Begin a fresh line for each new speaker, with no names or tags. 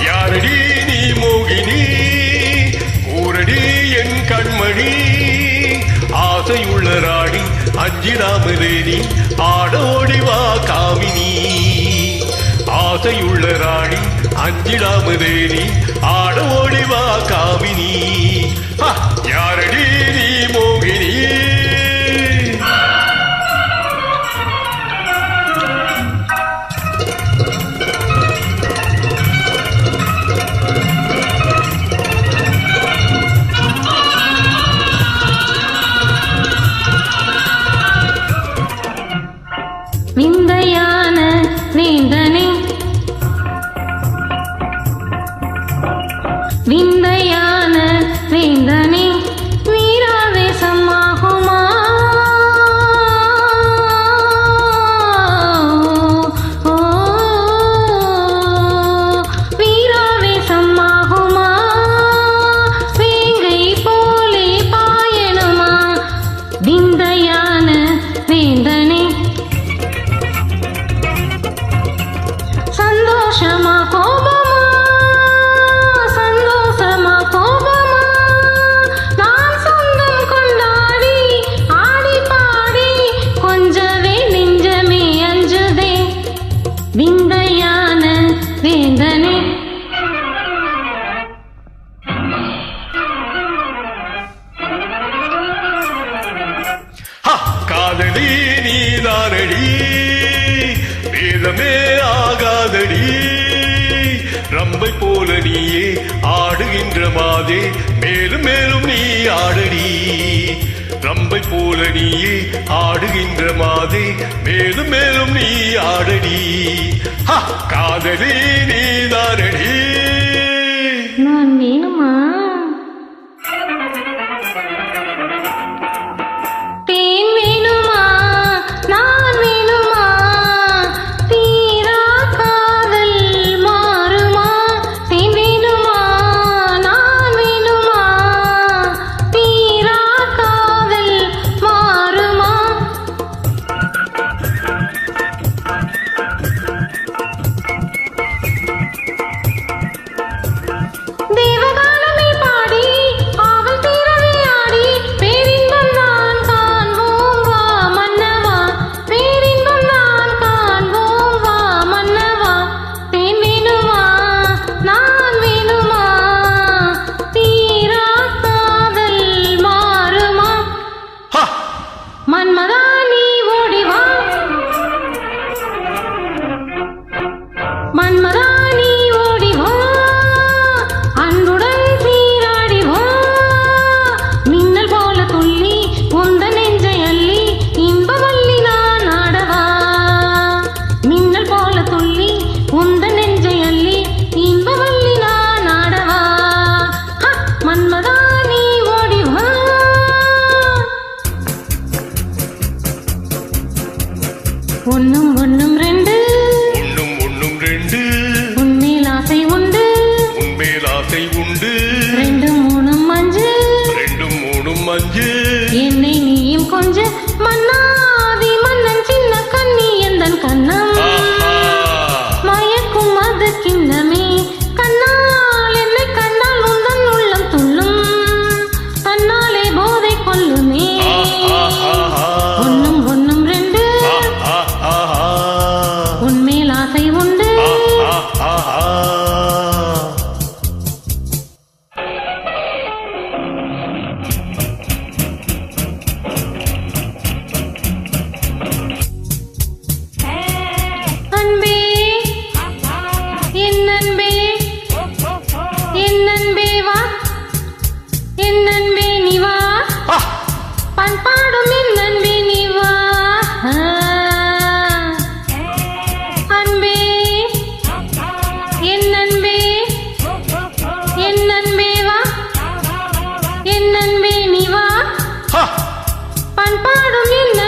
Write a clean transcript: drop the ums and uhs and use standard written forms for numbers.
யாரடி நீ மோகினி ஊரடி என் கண்மணி ஆசையுள்ள ராணி அஞ்சிடாமலே நீ ஆட ஓடிவா காமினி ஆசையுள்ள ராணி அஞ்சிடாமலே நீ ஆட ஓடிவா காமினி யாரடி நீ மோகினி
விந்தையான வேந்தனே விந்தையான வேந்தனே வீராவேசமாகுமா வீராவேசமாகுமா வேங்கை போலே பாயணுமா விந்தையான வேந்தனே சந்தோஷமா கோபமா சந்தோஷமா கோபமா நான் சொந்தம் கொண்டாடி ஆடி பாடி கொஞ்சவே நெஞ்சமே அஞ்சுதே விந்தையான வேந்தனே
காதலி நீதானடி வேதமே ஆகாதடி ரம்பை போல நீயே ஆடுகின்ற மாதே மேலும் மேலும் நீ ஆடடி ரம்பை போல நீயே ஆடுகின்ற மாதே மேலும் மேலும் நீ ஆடடி காதலி நீதானடி
நான் வேணுமா தேன் வேணுமா நான் வேணுமா தீரா காதல் மாறுமா தேன் வேணுமா நான் வேணுமா தீரா காதல் மாறுமா தேவகானமே பாடி ஆவல் தீரவே ஆடி பேரின்பம் நான் காண்போம் வா மன்னவா பேரின்பம் நான் காண்போம் வா மன்னவா தேன் வேணுமா நான் வேணுமா தீரா காதல் மாறுமா மன்மதா நீ ஓடிவா மன்மதா நீ ஓடிவா அன்புடன் சீராடிவா மின்னல் போல துள்ளி உந்த நெஞ்சை அள்ளி இன்பவல்லி நான் ஆடவா மின்னல் போல துள்ளி உந்த நெஞ்சை அள்ளி இன்பவல்லி நான் ஆடவா மன்மதா நீ ஓடிவா ஒன்னும் ஒன்னும் ரெண்டு
ஒன்னும் ஒன்னும் ரெண்டு
உன்மேல் ஆசை உண்டு
உன்மேல் ஆசை உண்டு
ரெண்டும் மூணும் அஞ்சு
ரெண்டும் மூணும் அஞ்சு
என்னை நீயும் கொஞ்ச மன்னாதி மன்னன் சின்ன கண்ணி எந்தன் கண்ணம் மயக்கும் அது கிண்ணமே கண்ணால் என்னை கண்ணால் உந்தன் உள்ளம் துள்ளும் தன்னாலே போதை கொள்ளுமே ஒன்னும் ஒன்னும் ரெண்டு உன்மேல் ஆசை உண்டு அன்பே என் அன்பே என் அன்பே வா என் அன்பே நீ வா பண்பாடும் என் அன்பே நீ வா அன்பே என் அன்பே என் அன்பே வா என் அன்பே நீ வா பண்பாடும் என்